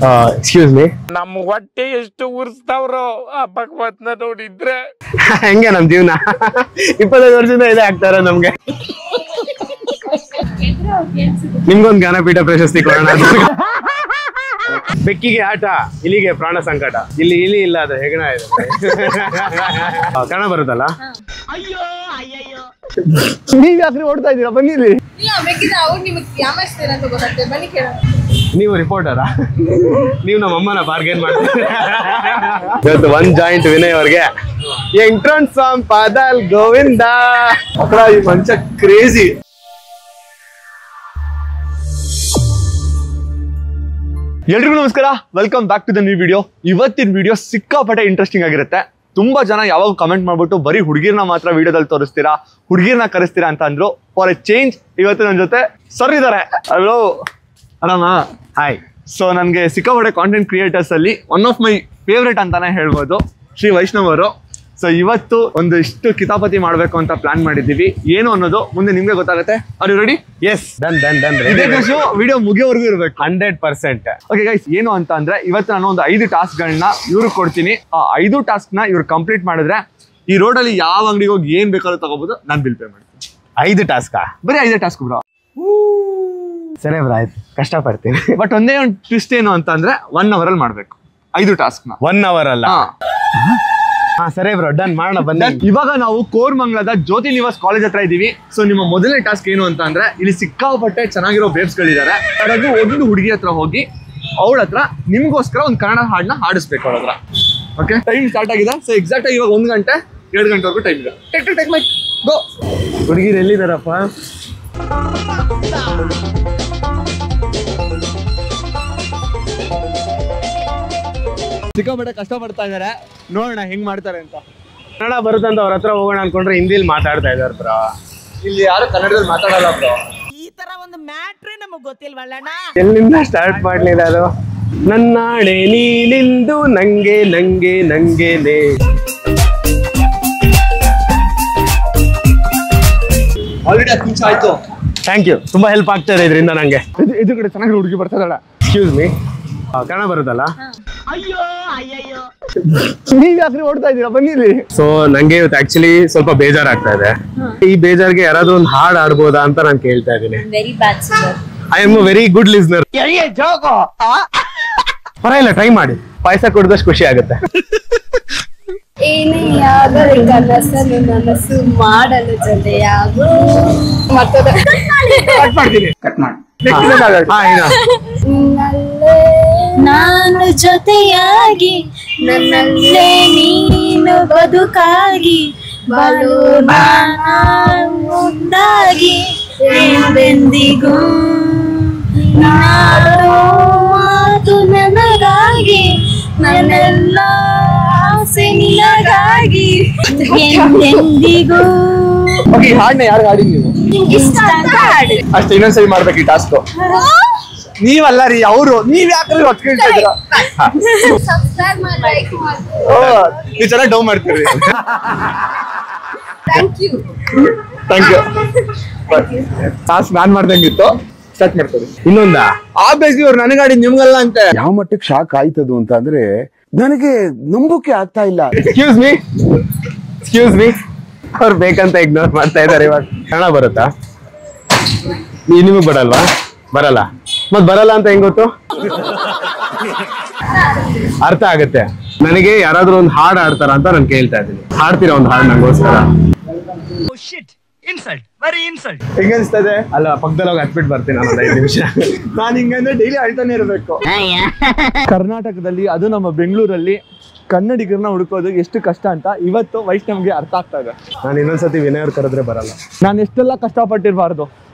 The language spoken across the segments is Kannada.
Excuse me. ನಮ್ ಹೊಟ್ಟೆ ಎಷ್ಟು ಉರ್ಸ್ತಾವ್ರೋ ಆ ಭಗವತ್ನ ನೋಡಿದ್ರೆ. ಹೆಂಗೆ ನಮ್ ಜೀವನ 25 ವರ್ಷದಿಂದ ಇದೇ ಆಗ್ತಾರ ನಮ್ಗೆ. ನಿಮ್ಗೊಂದು ಜ್ಞಾನಪೀಠ ಪ್ರಶಸ್ತಿ ಕೊಡೋಣ. ಬೆಕ್ಕಿಗೆ ಆಟ, ಇಲಿಗೆ ಪ್ರಾಣ ಸಂಕಟ. ಇಲ್ಲಿ ಇಲಿ ಇಲ್ಲ, ಅದು ಹೆಗಣ ಇದೆ. ಕನ್ನಡ ಬರುತ್ತಲ್ಲ. ನೀವ್ ಯಾಕ್ರಿ ಓಡ್ತಾ ಇದ್ದೀರಾ? ಬನ್ನಿರಿ. ನೀವು ರಿಪೋರ್ಟರಾ? ನೀವು ನಮ್ಮ ಅಮ್ಮನ ಬಾರ್ಗೇನ್ ಮಾಡ್ತೀರಿ. ಇವತ್ತು 1 ಜಾಯಿಂಟ್ ವಿನಯ್ ಅವ್ರಿಗೆ ಎಂಟ್ರನ್ಸ್ ಸಾಂಗ್ ಪಾದಲ್ ಗೋವಿಂದ. ಈ ಮನುಷ್ಯ ಕ್ರೇಜಿ. ಎಲ್ರಿಗೂ ನಮಸ್ಕಾರ, welcome back to the new video. ಇವತ್ತಿನ ವಿಡಿಯೋ ಸಿಕ್ಕಾಪಟ್ಟೆ ಇಂಟ್ರೆಸ್ಟಿಂಗ್ ಆಗಿರುತ್ತೆ. ತುಂಬಾ ಜನ ಯಾವಾಗ ಕಮೆಂಟ್ ಮಾಡ್ಬಿಟ್ಟು ಬರೀ ಹುಡುಗಿರ್ನ ಮಾತ್ರ ವಿಡಿಯೋದಲ್ಲಿ ತೋರಿಸ್ತೀರಾ, ಹುಡುಗಿರ್ನ ಕರೆಸ್ತೀರಾ ಅಂತ ಅಂದ್ರು. ಫಾರ್ ಎ ಚೇಂಜ್ ಇವತ್ತು ನನ್ನ ಜೊತೆ ಸರ್ ಇದ್ದಾರೆ. ಹಲೋ, ಆರಾಮ? ಹಾಯ್. ಸೊ ನನಗೆ ಸಿಕ್ಕಾಪಟ್ಟೆ ಕಾಂಟೆಂಟ್ ಕ್ರಿಯೇಟರ್ಸ್ ಅಲ್ಲಿ ಒನ್ ಆಫ್ ಮೈ ಫೇವ್ರೇಟ್ ಅಂತಾನೆ ಹೇಳ್ಬೋದು ಶ್ರೀ ವೈಷ್ಣವ್ ಅವರು. ಸೊ ಇವತ್ತು ಒಂದಿಷ್ಟು ಕಿತಾಪತಿ ಮಾಡ್ಬೇಕು ಅಂತ ಪ್ಲಾನ್ ಮಾಡಿದ್ದೀವಿ. ಏನು ಅನ್ನೋದು ಮುಂದೆ ನಿಮ್ಗೆ ಗೊತ್ತಾಗುತ್ತೆ. Are you ready? Yes, done. Video ಮುಗಿಯೋವರೆಗೂ ಇರಬೇಕು 100%. ಓಕೆ ಗೈಸ್, ಏನು ಅಂತ ಅಂದ್ರೆ ಇವತ್ತು ನಾನು ಒಂದು 5 ಟಾಸ್ಕ್ಗಳನ್ನ ಇವ್ರಿಗೆ ಕೊಡ್ತೀನಿ. ಆ 5 ಟಾಸ್ಕ್ನ ಇವ್ರು ಕಂಪ್ಲೀಟ್ ಮಾಡಿದ್ರೆ ಈ ರೋಡಲ್ಲಿ ಯಾವ ಅಂಗಡಿಗೆ ಹೋಗಿ ಏನ್ ಬೇಕಾದ್ರೂ ತಗೋಬಹುದು, ನಾನು ಬಿಲ್ ಪೇ ಮಾಡ್ತೀನಿ. 5 ಟಾಸ್ಕಾ? ಬರೀ 5 ಟಾಸ್ಕ್ ಬ್ರೋ. ಸರಿ ಬ್ರೋ, ಆಯ್ತು, ಕಷ್ಟಪಡ್ತೀನಿ. ಬಟ್ ಒಂದೇ ಒಂದು ಟ್ವಿಸ್ಟ್ ಏನು ಅಂತ ಅಂದ್ರೆ 1 hour ಅಲ್ಲಿ ಮಾಡ್ಬೇಕು 5 ಟಾಸ್ಕ್ನ. 1 hour ಅಲ್ಲ? ಹಾ ಸರಿ ಬ್ರೋ, ಡನ್, ಮಾಡೋಣ ಬನ್ನಿ. ಇವಾಗ ನಾವು ಕೋರ್ಮಂಗ್ಲದ ಜ್ಯೋತಿ ನಿವಾಸ್ ಕಾಲೇಜ್ ಹತ್ರ ಇದೀವಿ. ಸೊ ನಿಮ್ಮ ಮೊದಲನೇ ಟಾಸ್ಕ್ ಏನು ಅಂತ ಅಂದ್ರೆ, ಇಲ್ಲಿ ಸಿಕ್ಕಾಪಟ್ಟೆ ಚೆನ್ನಾಗಿರೋ ಬೇಬ್ಸ್ ಗಳಿದ್ದಾರೆ. ಅದಾಗಿ ಒಂದು ಹುಡುಗಿ ಹತ್ರ ಹೋಗಿ ಅವಳ ಹತ್ರ ನಿಮ್ಗೋಸ್ಕರ ಒಂದು ಕನ್ನಡ ಹಾಡನ್ನ ಹಾಡಿಸ್ಬೇಕು ಅವ್ರ ಹತ್ರ. ಓಕೆ, ಟೈಮ್ ಸ್ಟಾರ್ಟ್ ಆಗಿದೆ. ಸೊ ಎಕ್ಸಾಕ್ಟ್ ಆಗಿ ಇವಾಗ 1 ಗಂಟೆ 2 ಗಂಟೆವರೆಗೂ ಟೈಮ್ ಇದೆ. ಟೆಕ್ ಮೈಕ್ ಗೋ. ಹುಡುಗಿರು ಎಲ್ಲಿದಾರಪ್ಪ? ಸಿಕ್ಕಾಪಟ್ಟೆ ಕಷ್ಟ ಪಡ್ತಾ ಇದಾರೆ, ನೋಡೋಣ ಹೆಂಗ್ ಮಾಡ್ತಾರೆ ಅಂತ. ಕನ್ನಡ ಬರುತ್ತಂತ ಅವ್ರ ಹತ್ರ ಹೋಗೋಣ ಅನ್ಕೊಂಡ್ರೆ ಹಿಂದಿಲಿ ಮಾತಾಡ್ತಾ ಇದಾರೆ ಬ್ರೋ. ಇಲ್ಲಿ ಯಾರು ಕನ್ನಡದಲ್ಲಿ ಮಾತಾಡಲ್ಲ ಬ್ರೋ. ಈ ತರ ಒಂದು ಮ್ಯಾಟ್ರೇ ನಮಗ್ ಗೊತ್ತಿಲ್ವಲ್ಲಣ್ಣ. ಎಲ್ಲಿಂದ ಸ್ಟಾರ್ಟ್ ಮಾಡ್ಲಿಲ್ಲ ಅದು? ನನ್ನಾಣೆ ನೀನಿಂದು ನಂಗೆ ನಂಗೆ ನಂಗೆನೆ. ಆಲ್ರೆಡಿ 10 ನಿಮಿಷ ಆಯ್ತು. ಥ್ಯಾಂಕ್ ಯು, ತುಂಬಾ ಹೆಲ್ಪ್ ಆಗ್ತಾ ಇದೆ ಇದರಿಂದ ನಂಗೆ. ಇದು ಕಡೆ ಚೆನ್ನಾಗಿ ಹುಡುಗಿ ಬರ್ತಾಳ. ಎಕ್ಸ್ಕ್ಯೂಸ್ ಮೀ, ಕನ್ನಡ ಬರುತ್ತಲ್ಲ? ನೀವ್ ಯಾಕ್ರಿ ಓಡ್ತಾ ಇದ್ದೀರಾ? ಬನ್ನಿರಿ. ಸೊ ನಂಗೆ ಇವತ್ತು ಆಕ್ಚುಲಿ ಸ್ವಲ್ಪ ಬೇಜಾರಾಗ್ತಾ ಇದೆ. ಈ ಬೇಜಾರ್ಗೆ ಯಾರಾದ್ರೂ ಒಂದು ಹಾಡು ಆಡ್ಬೋದಾ ಅಂತ ನಾನು ಕೇಳ್ತಾ ಇದ್ದೀನಿ. I am a very good listener. ಪರವಾಗಿಲ್ಲ, ಟ್ರೈ ಮಾಡಿ. ಪಾಯಸ ಕುಡಿದಷ್ಟು ಖುಷಿ ಆಗುತ್ತೆ. ಏನೇ ಆಗಲಿ ಕನಸನ್ನು ನನಸು ಮಾಡಲು ಜೊತೆಯಾಗು. ನಾನು ಜೊತೆಯಾಗಿ ನನ್ನಲ್ಲೇ ನೀನು ಬದುಕಾಗಿ ಬಲೋಣ ಒಂದಾಗಿ ಎಂದೆಂದಿಗೂ ಮಾತು ನನಗಾಗಿ ನನ್ನೆಲ್ಲ ಆಸೆ ನಿನಗಾಗಿ ಎಂದೆಂದಿಗೂ. ಓಕೆ, ಹಾಡನ್ನ ಯಾರು ಹಾಡಿ ನೀವು? ಅಷ್ಟು ಇನ್ನೊಂದ್ಸರಿ ಮಾಡ್ಬೇಕು ಈ ಟಾಸ್ಕ್. ನೀವಲ್ಲ ರೀ, ಅವರು. ನೀವ್ ಯಾಕ್ರಿ ಹೊತ್ತು ಕೇಳ್ತಾ ಇದ್ದೀರಾ? ನೀವು ಚೆನ್ನಾಗಿ ಡೌ ಮಾಡ್ತೀರಿ. Thank you. ಟಾಸ್ಕ್ ನಾನ್ ಮಾಡ್ದಂಗಿತ್ತು. ಸ್ಟಾರ್ಟ್ ಮಾಡ್ತೀವಿ. ಇನ್ನೊಂದಾ? ಆಬ್ವಿಯಸ್ಲಿ ಅವ್ರು ನನಗೆ ಆಡಿದ್ ನಿಮ್ಗಲ್ಲ ಅಂತ. ಯಾವ ಮಟ್ಟಕ್ಕೆ ಶಾಕ್ ಆಯ್ತದು ಅಂತ ಅಂದ್ರೆ ನನಗೆ ನಂಬೋಕೆ ಆಗ್ತಾ ಇಲ್ಲ. ಎಕ್ಸ್ಕ್ಯೂಸ್ ಮೀ, ಅವ್ರು ಬೇಕಂತ ಇಗ್ನೋರ್ ಮಾಡ್ತಾ ಇದಾರೆ. ಇವಾಗ ಕನ್ನಡ ಬರುತ್ತಾ? ನಿಮಗ್ ಬರಲ್ವಾ? ಬರಲ್ಲ. ಮತ್ ಬರಲ್ಲ ಅಂತ ಹೆಂಗ್ ಗೊತ್ತು? ಅರ್ಥ ಆಗುತ್ತೆ. ನನಗೆ ಯಾರಾದ್ರೂ ಒಂದು ಹಾಡು ಆಡ್ತಾರ ಅಂತ ನಾನು ಕೇಳ್ತಾ ಇದ್ದೀನಿ. ಹಾಡ್ತೀರಾ ಒಂದು ಹಾಡು ನಂಗೋಸ್ಕರ? ಹೆಂಗ ಅನ್ಸ್ತದೆ? ಅಲ್ಲ, ಪಕ್ಕದಲ್ಲಿ ಹೋಗಿ ಹತ್ಬಿಟ್ಟು ಬರ್ತೀನಿ ನಾನು 5 ನಿಮಿಷ. ನಾನು ಹಿಂಗಂದ್ರೆ ಡೈಲಿ ಆಳ್ತಾನೆ ಇರಬೇಕು. ಕರ್ನಾಟಕದಲ್ಲಿ, ಅದು ನಮ್ಮ ಬೆಂಗಳೂರಲ್ಲಿ ಕನ್ನಡಿಗರನ್ನ ಹುಡುಕೋದು ಎಷ್ಟು ಕಷ್ಟ ಅಂತ ಇವತ್ತು ವೈಷ್ಣವ್ಗೆ ಅರ್ಥ ಆಗ್ತಾ ಇದೆ. ನಾನು ಇನ್ನೊಂದ್ಸತಿ ವಿನಯ್ ಅವ್ರು ಕರೆದ್ರೆ ಬರಲ್ಲ. ನಾನು ಎಷ್ಟೆಲ್ಲ ಕಷ್ಟಪಟ್ಟಿರಬಾರ್ದು,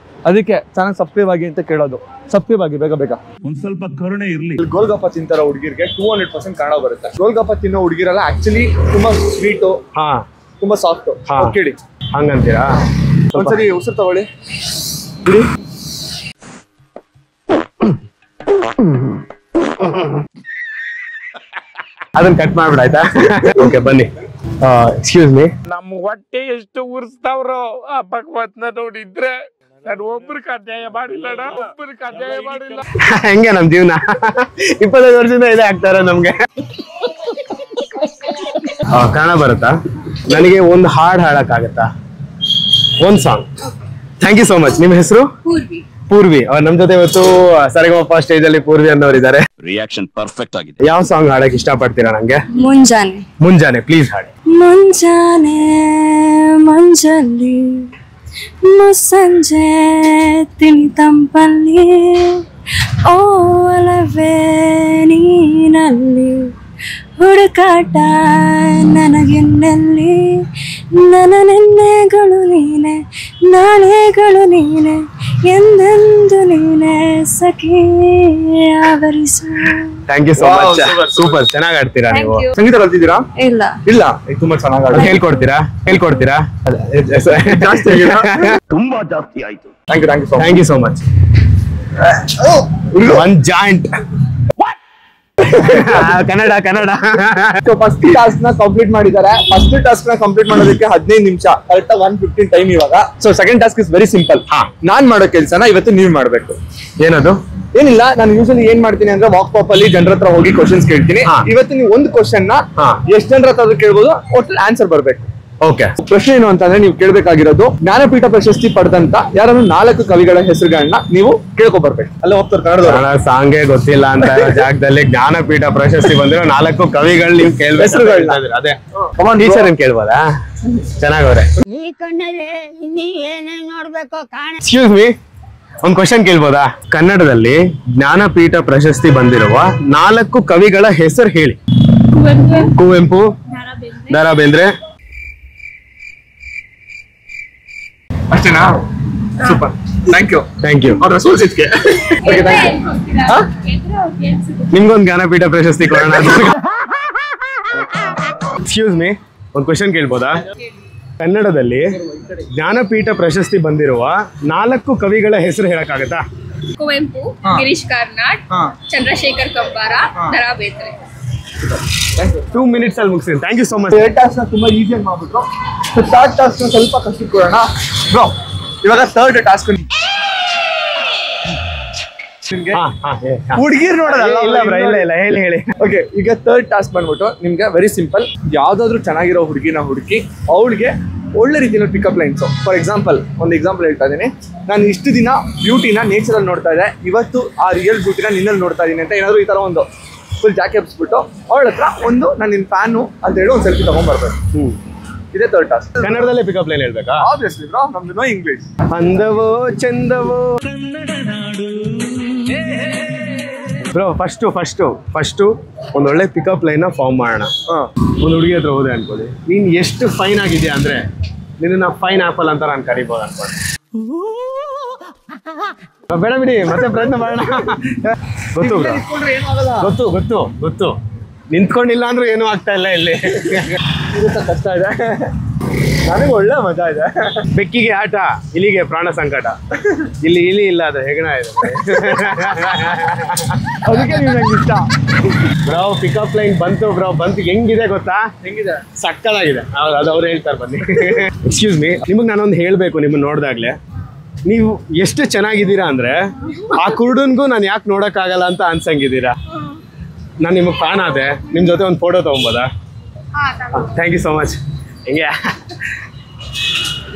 ಅದಕ್ಕೆ ಚೆನ್ನಾಗಿ ಸಬ್ಸ್ಕ್ರೈಬ್ ಆಗಿ ಅಂತ ಕೇಳೋದು. ಸಬ್ಸ್ಕ್ರೈಬ್ ಆಗಿ ಬೇಗ. ಒಂದ್ ಸ್ವಲ್ಪ ಕರುಣೆ ಇರ್ಲಿ. ಗೋಲ್ಗಪ್ಪ ತಿಂತಾರ ಹುಡುಗಿರ್ಗೆ 200% ಕನ್ನಡ ಬರುತ್ತೆ. ಗೋಲ್ಗಪ್ಪ ತಿನ್ನೋ ಹುಡುಗಿರಲ್ಲ ಆಕ್ಚುಲಿ ತುಂಬಾ ಸ್ವೀಟು, ತುಂಬಾ ಸಾಫ್ಟ್. ಕೇಳಿ, ಹಂಗಂತೀರಾ? ಒಂದ್ಸರಿ ಉಸಿರು ತಗೊಳ್ಳಿ. ಅದನ್ನ ಕಟ್ ಮಾಡ್ಬಿಡ, ಆಯ್ತಾ? ಓಕೆ, ಬನ್ನಿ. Excuse me. ನಮ್ ಹೊಟ್ಟೆ ಎಷ್ಟು ಉರ್ಸ್ತಾವ್ರೋ ಆ ಭಗವತ್ನ ನೋಡಿದ್ರೆ. ನಾನು ಒಬ್ರಿಗೆ ಅನ್ಯಾಯ ಮಾಡಿಲ್ಲ ಒಬ್ರಿಗೆ ಅನ್ಯಾಯ ಮಾಡಿಲ್ಲ. ಹೆಂಗೆ ನಮ್ ಜೀವನ 25 ವರ್ಷದಿಂದ ಇದೇ ಆಗ್ತಾರ ನಮ್ಗೆ. ಕನ್ನಡ ಬರುತ್ತಾ? ನನಗೆ ಒಂದು ಹಾಡು ಹಾಡಕ್ಕಾಗತ್ತಾ? ಒಂದ್ song. Thank you so much. ನಿಮ್ಮ ಹೆಸರು? ಪೂರ್ವಿ. ಅವ್ರು ನಮ್ ಜೊತೆ ಇವತ್ತು ಸರಿಗಮಪ ಸ್ಟೇಜ್ ಅಲ್ಲಿ ಪೂರ್ವಿ ಅನ್ನೋರು ಇದ್ದಾರೆ. ರಿಯಾಕ್ಷನ್ ಪರ್ಫೆಕ್ಟ್ ಆಗಿದೆ. ಯಾವ ಸಾಂಗ್ ಹಾಡಕ್ ಇಷ್ಟ ಪಡ್ತೀರಾ? ನಂಗೆ ಮುಂಜಾನೆ ಮುಂಜಾನೆ ಪ್ಲೀಸ್ ಹಾಡಿ. ಮುಂಜಾನೆ ಮಂಜಲ್ಲಿ ಮುಸ್ಸಂಜೆ ತಿಳಿ ತಂಪಲ್ಲಿ ಓಲವೇ ನೀನಲ್ಲಿ ಹುಡುಕಾಟ ನನಗೆನ್ನಲ್ಲಿ ನನ್ನ ನೆನ್ನೆಗಳು ನೀನೆ ನಾಳೆಗಳು ನೀನೆ ಎಂದೆಂದು ನೀನೆ ಸಖಿ ಆವರಿಸು. Thank you so much. Super, ಚೆನ್ನಾಗಿ ಆಡ್ತೀರಾ ನೀವು. ಸಂಗೀತ ಕಲ್ತಿದ್ದೀರಾ? ಇಲ್ಲ ಇಲ್ಲ, ತುಂಬಾ ಚೆನ್ನಾಗಿ ಹೇಳ್ಕೊಡ್ತೀರಾ? ಜಾಸ್ತಿ ಆಗಿಲ್ಲ? ತುಂಬಾ ಜಾಸ್ತಿ ಆಯ್ತು. Thank you so much. One joint Kannada first task ನ ಕಂಪ್ಲೀಟ್ ಮಾಡಿದ್ದಾರೆ. ಫಸ್ಟ್ ಟಾಸ್ಕ್ ನ ಕಂಪ್ಲೀಟ್ ಮಾಡೋದಕ್ಕೆ 15 ನಿಮಿಷ, ಕರೆಕ್ಟ್ 1:15 ಟೈಮ್ ಇವಾಗ. So second task is very simple. ನಾನ್ ಮಾಡೋ ಕೆಲ್ಸನ ಇವತ್ತು ನೀವ್ ಮಾಡ್ಬೇಕು. ಏನದು? ಏನಿಲ್ಲ, ನಾನು ಯೂಶಲಿ ಏನ್ ಮಾಡ್ತೀನಿ ಅಂದ್ರೆ ವಾಕ್ ಪಾಪ್ ಅಲ್ಲಿ ಜನರ ಹತ್ರ ಹೋಗಿ ಕ್ವಶನ್ಸ್ ಕೇಳ್ತೀನಿ. ಇವತ್ತು ನೀವು ಒಂದು ಕ್ವಶನ್ ನ ಎಷ್ಟು ಜನರ ಹತ್ರ ಕೇಳ್ಬೋದು, ಒಟ್ಟು ಆನ್ಸರ್ ಬರ್ಬೇಕು. ಓಕೆ. ಪ್ರಶ್ನೆ ಏನು ಅಂತಂದ್ರೆ ನೀವು ಕೇಳ್ಬೇಕಾಗಿರೋದು ಜ್ಞಾನಪೀಠ ಪ್ರಶಸ್ತಿ ಪಡೆದಂತ ಯಾರನ್ನು 4 ಕವಿಗಳ ಹೆಸರುಗಳನ್ನ ನೀವು ಕೇಳ್ಕೊ ಬರ್ಬೇಕು. ಅಲ್ಲ ಹೋಗ್ತಾರೆ ಕನ್ನಡ ಸಾಂಗೇ ಗೊತ್ತಿಲ್ಲ ಅಂತ ಜಾಗದಲ್ಲಿ ಜ್ಞಾನಪೀಠ ಪ್ರಶಸ್ತಿ ಬಂದಿರೋ 4 ಕವಿಗಳು ನೀವು ಹೆಸರುಗಳನ್ನ ಅದೇ ಟೀಚರ್ ಏನ್ ಕೇಳ್ಬೋದಾ? ಚೆನ್ನಾಗವ್ರೆ. ಎಕ್ಸ್ಕ್ಯೂಸ್ ಮೀ, ಒಂದ್ ಕ್ವಶನ್ ಕೇಳ್ಬೋದಾ? ಕನ್ನಡದಲ್ಲಿ ಜ್ಞಾನಪೀಠ ಪ್ರಶಸ್ತಿ ಬಂದಿರುವ 4 ಕವಿಗಳ ಹೆಸರು ಹೇಳಿ. ಕುವೆಂಪು, ದ.ರಾ ಬೇಂದ್ರೆ. ಅಷ್ಟೇನಾ? Super, thank you. ಅವ್ರ ಸೋಲ್ಸಿದ್ಕೆ ನಿಮ್ಗೊಂದು ಜ್ಞಾನಪೀಠ ಪ್ರಶಸ್ತಿ ಕೊಡೋಣ. ಎಕ್ಸ್ಕ್ಯೂಸ್ ಮೀ, ಒಂದ್ ಕ್ವಶನ್ ಕೇಳ್ಬೋದಾ? ಕನ್ನಡದಲ್ಲಿ ಜ್ಞಾನಪೀಠ ಪ್ರಶಸ್ತಿ ಬಂದಿರುವ 4 ಕವಿಗಳ ಹೆಸರು ಹೇಳಕ್ಕಾಗತ್ತಾ? ಕುವೆಂಪು, ಗಿರೀಶ್ ಕಾರ್ನಾಡ್, ಚಂದ್ರಶೇಖರ್ ಕಂಬಾರ, ದ.ರಾ ಬೇಂದ್ರೆ. 2 minutes ಅಲ್ಲಿ ಮುಗಿಸ್ತೀನಿ. Thank you so much. Third task ನ ತುಂಬಾ ಈಸಿಯಾಗಿ ಮಾಡ್ಬಿಟ್ರು. ಥರ್ಡ್ ಟಾಸ್ಕ್ ನ ಸ್ವಲ್ಪ ಕಷ್ಟ ಕೊಡೋಣ ಬ್ರೋ. ಇವಾಗ ಥರ್ಡ್ ಟಾಸ್ಕ್ ಹುಡುಗಿರ್ ನೋಡೋದಲ್ಲ. ಇಲ್ಲ ಹೇಳಿ. ಓಕೆ, ಈಗ ಥರ್ಡ್ ಟಾಸ್ಕ್ ಬಂದ್ಬಿಟ್ಟು ನಿಮ್ಗೆ ವೆರಿ ಸಿಂಪಲ್. ಯಾವ್ದಾದ್ರು ಚೆನ್ನಾಗಿರೋ ಹುಡುಗಿನ ಹುಡುಕಿ ಅವಳಿಗೆ ಒಳ್ಳೆ ರೀತಿಯಲ್ಲಿ ಪಿಕಪ್ ಲೈನ್ಸ್. ಫಾರ್ ಎಕ್ಸಾಂಪಲ್, ಒಂದು ಎಕ್ಸಾಂಪಲ್ ಹೇಳ್ತಾ ಇದ್ದೀನಿ. ನಾನು ಇಷ್ಟು ದಿನ ಬ್ಯೂಟಿನ ನೇಚರಲ್ಲಿ ನೋಡ್ತಾ ಇದ್ದೆ, ಇವತ್ತು ಆ ರಿಯಲ್ ಬ್ಯೂಟಿನ ನಿನ್ನಲ್ಲಿ ನೋಡ್ತಾ ಇದ್ದೀನಿ ಅಂತ ಏನಾದ್ರು ಈ ತರ ಒಂದು ಫುಲ್ ಜಾಕೆ ಹಬ್ಸ್ಬಿಟ್ಟು ಅವಳ ಹತ್ರ ಒಂದು ನಾನು ನಿನ್ ಫ್ಯಾನು ಅಂತ ಹೇಳಿ ಒಂದು ಸೆಲ್ಫಿ ತಗೊಂಡ್ಬರ್ಬೇಕು. ಇದೇ ಥರ್ಡ್ ಟಾಸ್ಕ್. ಕನ್ನಡದಲ್ಲೇ ಪಿಕಪ್ ಲೈನ್ ಹೇಳ್ಬೇಕಾ? ಆಬ್ವಿಯಸ್ಲಿ ಬ್ರೋ, ನಮ್ದು ನೋ ಇಂಗ್ಲಿಷ್. ಅಂದವೋ ಚಂದವೋ ಬ್ರೋ. ಫಸ್ಟ್ ಒಂದ್ ಒಳ್ಳೆ ಪಿಕಪ್ ಲೈನ್ ಫಾರ್ಮ್ ಮಾಡೋಣ. ಒಂದು ಹುಡುಗಿ ಹತ್ರ ಹೋದೆ ಅನ್ಕೊಳ್ಳಿ, ನೀನ್ ಎಷ್ಟು ಫೈನ್ ಆಗಿದ್ಯಾ ಅಂದ್ರೆ ನಿನ್ನ ಫೈನ್ ಆಪಲ್ ಅಂತ ನಾನು ಕರಿಬೋದು ಅನ್ಕೊಳ್ಳಿ. ಬೇಡ ಬಿಡಿ, ಮತ್ತೆ ಪ್ರಯತ್ನ ಮಾಡೋಣ. ಗೊತ್ತು ನಿಂತ್ಕೊಂಡಿಲ್ಲ ಅಂದ್ರೆ ಏನೂ ಆಗ್ತಾ ಇಲ್ಲ ಇಲ್ಲಿ. ಕಷ್ಟ ಇದೆ, ನನಗೆ ಒಳ್ಳೆ ಮಜಾ ಇದೆ. ಬೆಕ್ಕಿಗೆ ಆಟ, ಇಲಿಗೆ ಪ್ರಾಣ ಸಂಕಟ. ಇಲ್ಲಿ ಇಲಿ ಇಲ್ಲ, ಅದು ಹೆಗಣ ಇದೆ. ಅದಕ್ಕೆ ನೀವು ನಂಗೆ ಇಷ್ಟ ಬ್ರೋ. ಪಿಕಪ್ ಲೈನ್ ಬಂತು ಬ್ರೋ, ಹೆಂಗಿದೆ ಗೊತ್ತಾ? ಹೆಂಗಿದೆ? ಸಕ್ಕತ್ತಾಗಿದೆ. ಅದು ಅವ್ರು ಹೇಳ್ತಾರೆ, ಬನ್ನಿ. ಎಕ್ಸ್ಕ್ಯೂಸ್ ಮೀ, ನಿಮಗೆ ನಾನೊಂದು ಹೇಳ್ಬೇಕು. ನಿಮ್ಮನ್ನ ನೋಡಿದಾಗ್ಲೇ ನೀವು ಎಷ್ಟು ಚೆನ್ನಾಗಿದ್ದೀರಾ ಅಂದ್ರೆ ಆ ಕುರುಡನ್ಗೂ ನಾನು ಯಾಕೆ ನೋಡಕ್ಕಾಗಲ್ಲ ಅಂತ ಅನ್ಸಂಗಿದ್ದೀರಾ. ನಾನು ನಿಮಗೆ ಫ್ಯಾನ್ ಆದೆ, ನಿಮ್ಮ ಜೊತೆ ಒಂದು ಫೋಟೋ ತಗೊಂಬೋದಾ? Thank you so much. ಹೆಂಗೆ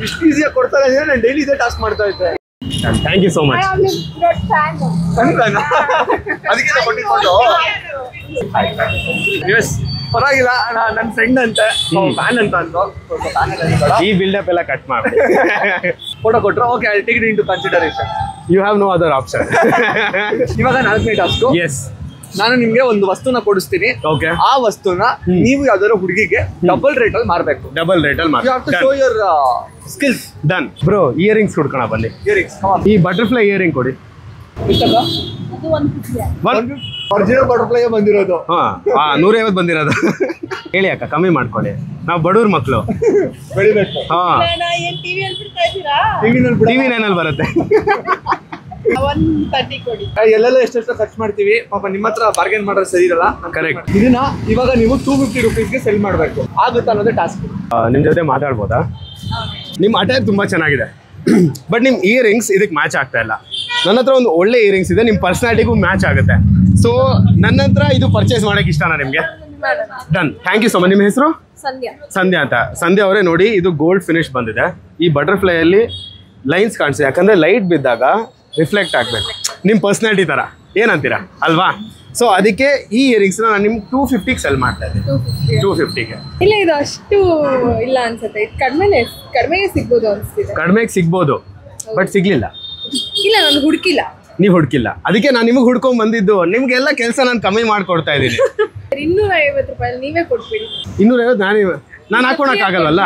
ಇಷ್ಟು ಈಸಿಯಾಗಿ ಕೊಡ್ತಾರೆ ಅಂದ್ರೆ ನಾನು ಡೈಲಿ ಇದೇ ಟಾಸ್ಕ್ ಮಾಡ್ತಾ ಇದ್ದೆ. Thank you so much. ಅದಕ್ಕೆ ಕೊಟ್ಟಿಕೊಂಡು ಪರವಾಗಿಲ್ಲ, ನನ್ನ ಫ್ರೆಂಡ್ ಅಂತೆ, ಫ್ಯಾನ್ ಅಂತ ಅಂದ್ರು. ಈ ಬಿಲ್ಡಪ್ ಎಲ್ಲ ಕಟ್ ಮಾಡಿ ಫೋಟೋ ಕೊಟ್ರು. Okay, I take it into consideration. You have no other option. ಇವಾಗ 4ನೇ ಟಾಸ್ಕ್. ಎಸ್, ನಾನು ನಿಮ್ಗೆ ಒಂದು ವಸ್ತುನ ಕೊಡಿಸ್ತೀನಿ. ಓಕೆ. ಆ ವಸ್ತುನ ನೀವು ಯಾವ್ದಾದ್ರು ಹುಡುಗಿಗೆ ಡಬಲ್ ರೇಟ್ ಅಲ್ಲಿ ಮಾರ್ಬೇಕು. ಡಬಲ್ ರೇಟ್ ಅಲ್ಲಿ you have to show your skills. Done bro. Earrings ಕೊಡ್ಕೋಣ ಬನ್ನಿ. ಇಯರಿಂಗ್ಸ್, ಈ ಬಟರ್ಫ್ಲೈ ಇಯರಿಂಗ್ ಕೊಡಿ. ಒರಿಜಿನಲ್ ಬಟರ್ಫ್ಲೈ ಬಂದಿರೋದು. 150 ಬಂದಿರೋದು. ಹೇಳಿ ಅಕ್ಕ, ಕಮ್ಮಿ ಮಾಡ್ಕೊಳ್ಳಿ, ನಾವು ಬಡವ್ರ ಮಕ್ಕಳು. ಬೆಳಿಬೇಕು. ಟಿವಿ ನೈನಲ್ಲಿ ಬರುತ್ತೆ. ಎಲ್ಲೆಲ್ಲ ಎಷ್ಟೆಷ್ಟು ಖರ್ಚು ಮಾಡ್ತೀವಿ ಪಾಪ, ನಿಮ್ಮ ಹತ್ರ ಬಾರ್ಗೇನ್ ಮಾಡೋದು ಸರಿ ಇರಲ್ಲ. ಕರೆಕ್ಟ್. ಇದನ್ನ ಇವಾಗ ನೀವು 250 rupeesಗೆ ಸೆಲ್ ಮಾಡ್ಬೇಕು. ಆಗುತ್ತಾ ಅನ್ನೋದೇ ಟಾಸ್ಕ್. ನಿಮ್ ಜೊತೆ ಮಾತಾಡ್ಬೋದಾ? ನಿಮ್ ಅಟೈರ್ ತುಂಬಾ ಚೆನ್ನಾಗಿದೆ. ಬಟ್ ನಿಮ್ ಇಯರಿಂಗ್ಸ್ ಇದಕ್ಕೆ ಮ್ಯಾಚ್ ಆಗ್ತಾ ಇಲ್ಲ. ನನ್ನ ಹತ್ರ ಒಂದು ಒಳ್ಳೆ ಇಯರಿಂಗ್ಸ್ ಇದೆ, ನಿಮ್ ಪರ್ಸನಾಲಿಟಿಗೂ ಮ್ಯಾಚ್ ಆಗುತ್ತೆ. ಸೊ ನನ್ನ ಹತ್ರ ಇದು ಪರ್ಚೇಸ್ ಮಾಡಕ್ಕೆ ಇಷ್ಟನಾ ನಿಮ್ಗೆ? Done, thank you so much. ನಿಮ್ಮ ಹೆಸರು? ಸಂಧ್ಯಾ ಅಂತ. ಸಂಧ್ಯಾ ಅವರೇ, ನೋಡಿ ಇದು ಗೋಲ್ಡ್ ಫಿನಿಶ್ ಬಂದಿದೆ. ಈ ಬಟರ್ಫ್ಲೈ ಅಲ್ಲಿ ಲೈನ್ಸ್ ಕಾಣಿಸಿದೆ, ಯಾಕಂದ್ರೆ ಲೈಟ್ ಬಿದ್ದಾಗ ರಿಫ್ಲೆಕ್ಟ್ ಆಗ್ಬೇಕು, ನಿಮ್ ಪರ್ಸನಾಲಿಟಿ ತರ, ಏನಂತೀರಾ ಅಲ್ವಾ? ಸೊ ಅದಕ್ಕೆ ಈ ಇಯರಿಂಗ್ಸ್ ನಾನು ನಿಮ್ಗೆ 250 ಸೆಲ್ ಮಾಡ್ತಾ ಇದ್ದೀನಿ. 250ಗೆ ಇಲ್ಲ, ಇದು ಅಷ್ಟು ಇಲ್ಲ ಅನ್ಸುತ್ತೆ. ಇದು ಕಡಿಮೆಗೆ ಸಿಗ್ಬೋದು ಅನ್ಸ್ತಿದೆ. ಕಡಿಮೆಗೆ ಸಿಗ್ಬೋದು, ಬಟ್ ಸಿಗ್ಲಿಲ್ಲ. ಇಲ್ಲ, ನಾನು ಹುಡುಕಿಲ್ಲ. ನೀವು ಹುಡುಕಿಲ್ಲ, ಅದಕ್ಕೆ ನಾನು ನಿಮಗೆ ಹುಡ್ಕೊಂಡ್ ಬಂದಿದ್ದು. ನಿಮ್ಗೆಲ್ಲ ಕೆಲಸ ನಾನು ಕಮ್ಮಿ ಮಾಡ್ಕೊಡ್ತಾ ಇದ್ದೀನಿ. 250 ರೂಪಾಯಿ ನೀವೇ ಕೊಟ್ಬಿಡಿ. 250 ನಾನು ಹಾಕೊಳಕ್ ಆಗಲ್ವಲ್ಲ.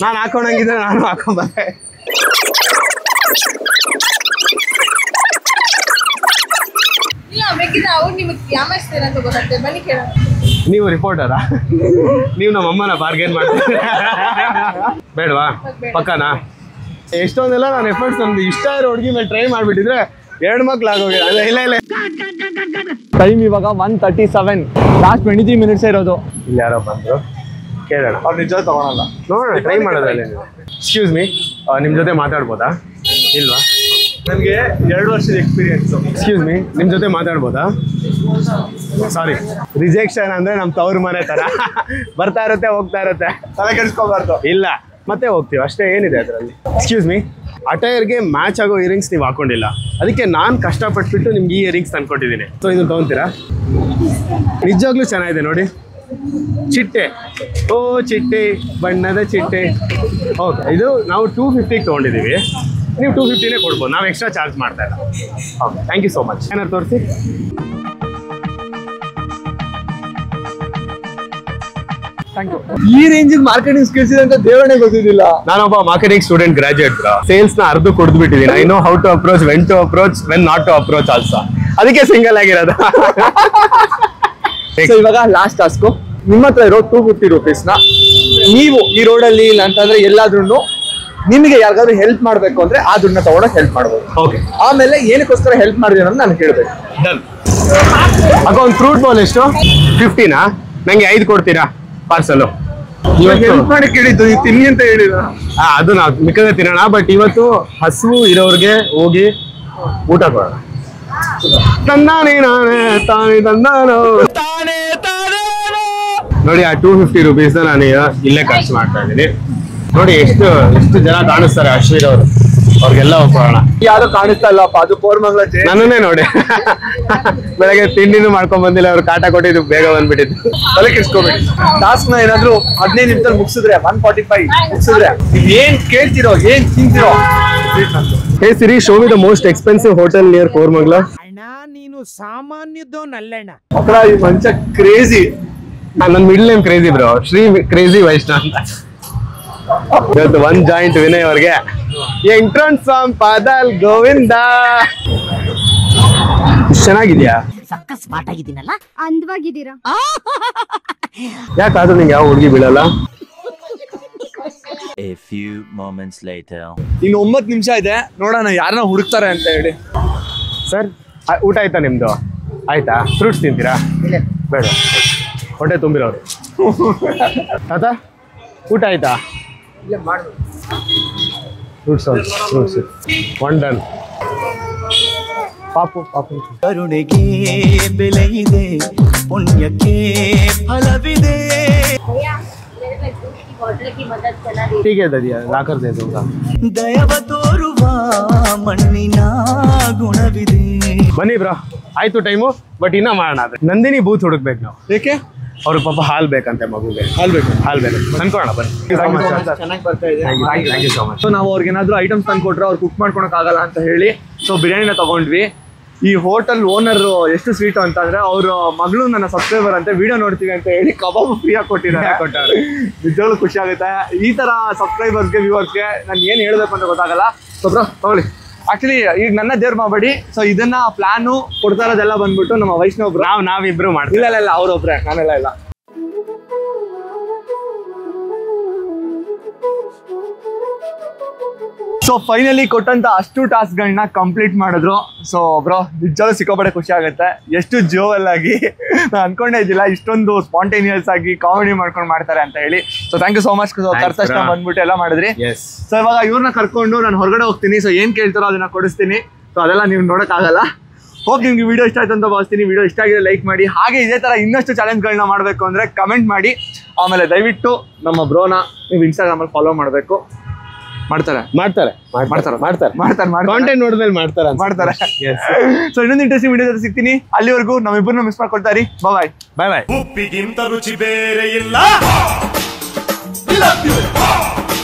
ನಾನು ಹಾಕೊಂಡಂಗಿದ್ರೆ ನಾನು ಹಾಕೊಂಬಂದೆ. ಇಲ್ಲ, ಬೇಕಿದ್ರೆ ಅವ್ರು ನಿಮಗೆ ಯಾಮಾರಿಸ್ತೀರ ಅಂತ ಗೊತ್ತಾಗ್ತದೆ. ಬನ್ನಿ ಕೇಳೋಣ. ನೀವು ರಿಪೋರ್ಟರಾ? ನೀವು ನಮ್ಮ ಅಮ್ಮನ ಬಾರ್ಗೇನ್ ಮಾಡ್ತೀರಾ? ಬೇಡವಾ? ಪಕ್ಕನಾ? ಎಷ್ಟೊಂದೆಲ್ಲ ನಾನು ಎಫರ್ಟ್ಸ್ ನಮ್ದು ಇಷ್ಟ ಇರೋ ಹುಡುಗಿ ಮೇಲೆ ಟ್ರೈ ಮಾಡ್ಬಿಟ್ಟಿದ್ರೆ 2 ಮಕ್ಳು ಆಗೋಗಿದೆ. ಇಲ್ಲ ಟೈಮ್ ಇವಾಗ 1:37, ಲಾಸ್ಟ್ 23 ಮಿನಿಟ್ಸ್ ಇರೋದು. ಇಲ್ಲಿ ಯಾರೋ ಬಂದ್ರು, ಕೇಳೋಣ. ಅವ್ರು ನಿಜ ತಗೊಳಲ್ಲ, ನೋಡೋಣ, ಟ್ರೈ ಮಾಡೋದ್ರಲ್ಲಿ. ಎಕ್ಸ್ಕ್ಯೂಸ್ ಮೀ, ನಿಮ್ಮ ಜೊತೆ ಮಾತಾಡ್ಬೋದಾ? ಇಲ್ವಾ? ನನಗೆ 2 ವರ್ಷದ ಎಕ್ಸ್ಪೀರಿಯನ್ಸ್. ಎಕ್ಸ್ಕ್ಯೂಸ್ ಮೀ, ನಿಮ್ಮ ಜೊತೆ ಮಾತಾಡ್ಬೋದಾ? ಸಾರಿ, ರಿಜೆಕ್ಷನ್ ಅಂದ್ರೆ ನಮ್ಮ ತವ್ರ ಮನೆ ತರ ಬರ್ತಾ ಇರುತ್ತೆ, ಹೋಗ್ತಾ ಇರುತ್ತೆ. ತಲೆ ಕೆಡಿಸ್ಕೋಬಾರ್ದು. ಇಲ್ಲ, ಮತ್ತೆ ಹೋಗ್ತೀವಿ ಅಷ್ಟೇ, ಏನಿದೆ ಅದರಲ್ಲಿ. ಎಕ್ಸ್ಕ್ಯೂಸ್ ಮೀ, ಅಟೈರ್ಗೆ ಮ್ಯಾಚ್ ಆಗೋ ಇಯರಿಂಗ್ಸ್ ನೀವು ಹಾಕೊಂಡಿಲ್ಲ, ಅದಕ್ಕೆ ನಾನು ಕಷ್ಟಪಟ್ಬಿಟ್ಟು ನಿಮ್ಗೆ ಈ ಇಯರಿಂಗ್ಸ್ ತಂದ್ಕೊಟ್ಟಿದ್ದೀನಿ. ಸೊ ಇದನ್ನು ತೊಗೊತೀರಾ? ನಿಜವಾಗ್ಲೂ ಚೆನ್ನಾಗಿದೆ ನೋಡಿ. ಚಿಟ್ಟೆ, ಓ ಚಿಟ್ಟೆ, ಬಣ್ಣದ ಚಿಟ್ಟೆ. ಓಕೆ, ಇದು ನಾವು 250ಗೆ ತೊಗೊಂಡಿದ್ದೀವಿ. ನೀವು 250ನೇ ಕೊಡ್ಬೋದು, ನಾವು ಎಕ್ಸ್ಟ್ರಾ ಚಾರ್ಜ್ ಮಾಡ್ತಾ ಇಲ್ಲ. Okay, thank you so much. ಏನಾದ್ರು ತೋರಿಸಿ. ಈ ರೇಂಜಿಗೆ ಮಾರ್ಕೆಟಿಂಗ್ ಸ್ಕಿಲ್ಸ್ ಇದೆ ಅಂತ ದೇವರೇ ಗೊತ್ತಿದ್ದಿಲ್ಲ. ನಾನೊಬ್ಬ ಮಾರ್ಕೆಟಿಂಗ್ ಸ್ಟೂಡೆಂಟ್ ಗ್ರಾಜುಯೇಟ್. ಸೇಲ್ಸ್ ನ ಅರ್ಧ ಕೊಡ್ದು ಬಿಟ್ಟಿದ್ದೀನಿ. I know how to approach, when to approach, when not to approach also. ಅದಕ್ಕೆ ಸಿಂಗಲ್ ಆಗಿರೋದು. ಸೊ ಇವಾಗ ಲಾಸ್ಟ್ ಟಾಸ್ಕ್, ನಿಮ್ಮ ಹತ್ರ ಇರೋ 250 ರೂಪೀಸ್ನ ನೀವು ಈ ರೋಡಲ್ಲಿ ಇಲ್ಲ ಅಂತಂದ್ರೆ ಎಲ್ಲಾದ್ರೂ ನಿಮಗೆ ಯಾರಿಗಾದ್ರೂ ಹೆಲ್ಪ್ ಮಾಡ್ಬೇಕು ಅಂದ್ರೆ ಆ ದುಡ್ಡನ್ನ ತಗೊಂಡೋಗಿ ಹೆಲ್ಪ್ ಮಾಡ್ಬೋದು. ಓಕೆ, ಆಮೇಲೆ ಏನಕ್ಕೋಸ್ಕರ ಹೆಲ್ಪ್ ಮಾಡಿದೀನಿ ಅನ್ನೋದು ನಾನು ಹೇಳ್ಬೇಕು. ಡನ್. ಅಕ್ಕ, ಒಂದು ಫ್ರೂಟ್ ಬಾಲ್ ಎಷ್ಟು? 50ನಾ? ನಂಗೆ 5 ಕೊಡ್ತೀರಾ ಪಾರ್ಸಲು? ಹೆಲ್ಪ್ ಮಾಡಿ ಕೇಳಿದ್ದು, ನೀವು ತಿನ್ನಿ ಅಂತ ಹೇಳಿದ. ಅದು ನಾವು ಮಿಕ್ಕದೆ ತಿನ್ನೋಣ, ಬಟ್ ಇವತ್ತು ಹಸಿವು ಇರೋರ್ಗೆ ಹೋಗಿ ಊಟ ಕೊಡೋಣ. ನೋಡಿ, ಆ 250 ರೂಪೀಸ್ನ ನಾನು ಇಲ್ಲೇ ಖರ್ಚು ಮಾಡ್ತಾ ಇದ್ದೀನಿ. ನೋಡಿ ಎಷ್ಟು ಜನ ಕಾಣಿಸ್ತಾರೆ. ಅಶ್ವಿನ್ ಅವರು, ಅವ್ರಿಗೆಲ್ಲ ಹೋಗೋಣ. ಯಾರು ಕಾಣಿಸ್ತಾ ಇಲ್ಲಪ್ಪ, ಅದು ಕೋರ್ಮಂಗ್ಲ. ನನ್ನನ್ನೇ ನೋಡಿ, ಬೆಳಗ್ಗೆ ತಿಂಡಿನೂ ಮಾಡ್ಕೊಂಡ್ ಬಂದಿಲ್ಲ, ಅವ್ರು ಕಾಟ ಕೊಟ್ಟಿದ್ದು ಬೇಗ ಬಂದ್ಬಿಟ್ಟಿದ್ದು. ತಲೆ ಕೆಡ್ಸ್ಕೋಬೇಡಿ. ಟಾಸ್ಕ್ ನ ಏನಾದ್ರು 15 ನಿಮಿಷದಲ್ಲಿ ಮುಗಿಸಿದ್ರೆ 145 ಮುಗಿಸಿದ್ರೆ ಏನ್ ಕೇಳ್ತಿರೋ, ಏನ್ ತಿಂತಿರೋ. Hey Siri, show me the most expensive hotel near Koramangala. ಅಣ್ಣ, ನೀನು ಸಾಮಾನ್ಯದೋನಲ್ಲಣ್ಣ. ಅక్కడ ಈ ಮಂಚ ಕ್ರೇಜಿ. ನನ್ನ middle name crazy bro, Shri crazy Vaishnav ಅಂತ. ಇವತ್ತು 1 ಜಾಯಿಂಟ್ ವಿನಯ್ ಅವ್ರಿಗೆ ಎಂಟ್ರನ್ಸ್ ಫ್ರಮ್ ಪಾದಲ್ ಗೋವಿಂದ. ಚೆನ್ನಾಗಿದ್ಯಾ? ಸಕ್ಕ ಸ್ಮಾರ್ಟ್ ಆಗಿದ್ದೀನಲ್ಲ. ಅಂದವಾಗಿದ್ದೀರಾ? ಯಾಕಾದ್ರೂ ನಿಂಗೆ ಯಾವ ಹುಡುಗಿ ಬೀಳಲ್ಲ? A few moments later. ಇನ್ನು 9 ನಿಮಿಷ ಇದೆ, ನೋಡೋಣ ಯಾರನ್ನ ಹುಡುಕ್ತಾರೆ ಅಂತ ಹೇಳಿ. ಸರ್, ಊಟ ಆಯ್ತಾ ನಿಮ್ದು? ಆಯ್ತಾ? ಫ್ರೂಟ್ಸ್ ತಿಂತೀರಾ? ಬೇಡ, ಹೊಟ್ಟೆ ತುಂಬಿರೋರು. ತಾತ, ಊಟ ಆಯ್ತಾ? Fruits fruits 1 done. ಪಾಪು ಪಾಪು. ಕರುಣೆಗೆ ಬೆಲೆ ಇದೆ, ಪುಣ್ಯಕ್ಕೆ ಫಲವಿದೆ. ठीक है ददिया, लाकर दे दूंगा. ದಯವ ತೋರುವ ಮಣ್ಣಿನ ಗುಣವಿದೆ. ಬನ್ನಿ ಬ್ರೋ, ಆಯ್ತು ಟೈಮು, ಬಟ್ ಇನ್ನ ಮಾಡೋಣ. ನಂದಿನಿ ಬೂತ್ ಹುಡುಕ್ಬೇಕು ನಾವು. ಏಕೆ? ಅವ್ರ ಪಾಪ ಹಾಲ್ ಬೇಕಂತೆ, ಮಗುಗೆ ಹಾಲ್ ಬೇಕು. ತಂದ್ಕೊಳೋಣ ಬನ್ನಿ. ಚೆನ್ನಾಗಿ ಬರ್ತಾ ಇದೆ. Thank you so much. So ನಾವು ಅವ್ರಿಗೆ ಏನಾದ್ರು ಐಟಮ್ಸ್ ತಂದ್ಕೊಟ್ರೆ ಅವ್ರು ಕುಕ್ ಮಾಡ್ಕೊಳಕ್ ಆಗಲ್ಲ ಅಂತ ಹೇಳಿ ಸೊ ಬಿರಿಯಾನಿನ ತಗೊಂಡ್ವಿ. ಈ ಹೋಟೆಲ್ ಓನರ್ ಎಷ್ಟು ಸ್ವೀಟ್ ಅಂತ ಅಂದ್ರೆ, ಅವ್ರ ಮಗಳು ನನ್ನ ಸಬ್ಸ್ಕ್ರೈಬರ್ ಅಂತ, ವಿಡಿಯೋ ನೋಡ್ತೀವಿ ಅಂತ ಹೇಳಿ ಕಬಾಬ್ ಫ್ರೀಯಾಗಿ ಕೊಟ್ಟಿದ್ದಾರೆ. ನಿಜವಾಗ್ಲೂ ಖುಷಿ ಆಗುತ್ತೆ. ಈ ತರ ಸಬ್ಸ್ಕ್ರೈಬರ್ಸ್ಗೆ, ವ್ಯೂವರ್ಸ್ಗೆ ನಾನು ಏನು ಹೇಳ್ಬೇಕು ಅಂತ ಗೊತ್ತಾಗಲ್ಲ. ಸೊ ಬ್ರೋ ತಗೊಳ್ಳಿ. ಆಕ್ಚುಲಿ ಈಗ ನನ್ನ ದೇವ್ರು ಮಾಡಬೇಡಿ. ಸೊ ಇದನ್ನ ಪ್ಲಾನು ಕೊಡ್ತಾ ಇರೋದೆಲ್ಲ ಬಂದ್ಬಿಟ್ಟು ನಮ್ಮ ವೈಷ್ಣವ್ ಬ್ರೋ. ನಾವಿಬ್ರು ಮಾಡ್ತೀವಿ. ಇಲ್ಲ ಅವ್ರೊಬ್ರೆ, ನಾನೆಲ್ಲ ಇಲ್ಲ. ಸೊ ಫೈನಲಿ ಕೊಟ್ಟಂತ ಅಷ್ಟು ಟಾಸ್ಕ್ಗಳನ್ನ ಕಂಪ್ಲೀಟ್ ಮಾಡಿದ್ರು. ಸೊ ಬ್ರೋ ನಿಜವಾಗ್ಲೂ ಸಿಕ್ಕಾಪಟ್ಟೆ ಖುಷಿ ಆಗುತ್ತೆ. ಎಷ್ಟು ಜೋವಲ್ ಆಗಿ ನಾನು ಅನ್ಕೊಂಡೇ ಇದ್ದಿಲ್ಲ ಇಷ್ಟೊಂದು ಸ್ಪಾಂಟೇನಿಯಸ್ ಆಗಿ ಕಾಮಿಡಿ ಮಾಡ್ಕೊಂಡು ಮಾಡ್ತಾರೆ ಅಂತ ಹೇಳಿ. So thank you so much. ತಕ್ಷಣ ಬಂದ್ಬಿಟ್ಟು ಎಲ್ಲ ಮಾಡಿದ್ರಿ. ಸೊ ಇವಾಗ ಇವ್ರನ್ನ ಕರ್ಕೊಂಡು ನಾನು ಹೊರಗಡೆ ಹೋಗ್ತೀನಿ. ಸೊ ಏನ್ ಕೇಳ್ತಾರೋ ಅದನ್ನ ಕೊಡಿಸ್ತೀನಿ. ಸೊ ಅದೆಲ್ಲ ನೀವು ನೋಡೋಕ್ಕಾಗಲ್ಲ. ಹೋಪ್ ನಿಮ್ಗೆ ವಿಡಿಯೋ ಇಷ್ಟ ಆಯ್ತು ಅಂತ ಭಾವಿಸ್ತೀನಿ. ವಿಡಿಯೋ ಇಷ್ಟ ಆಗಿದೆ ಲೈಕ್ ಮಾಡಿ. ಹಾಗೆ ಇದೇ ತರ ಇನ್ನಷ್ಟು ಚಾಲೆಂಜ್ಗಳನ್ನ ಮಾಡಬೇಕು ಅಂದ್ರೆ ಕಮೆಂಟ್ ಮಾಡಿ. ಆಮೇಲೆ ದಯವಿಟ್ಟು ನಮ್ಮ ಬ್ರೋನ ನೀವು ಇನ್ಸ್ಟಾಗ್ರಾಮಲ್ಲಿ ಫಾಲೋ ಮಾಡಬೇಕು. ಮಾಡ್ತಾರೆ ಕಾಂಟೆಂಟ್ ನೋಡಿದ್ಮೇಲೆ ಮಾಡ್ತಾರೆ. ಸೊ ಇನ್ನೊಂದು ಇಂಟ್ರೆಸ್ಟಿಂಗ್ ವಿಡಿಯೋ ಜೊತೆ ಸಿಗ್ತೀನಿ. ಅಲ್ಲಿವರೆಗೂ ನಮ್ಮಿಬ್ಬರನ್ನ ಮಿಸ್ ಮಾಡ್ಕೊಳ್ತಾ ಇರಿ. ಬಾಯ್ ಉಪ್ಪಿಗಿಂತ ರುಚಿ ಬೇರೆ ಇಲ್ಲ.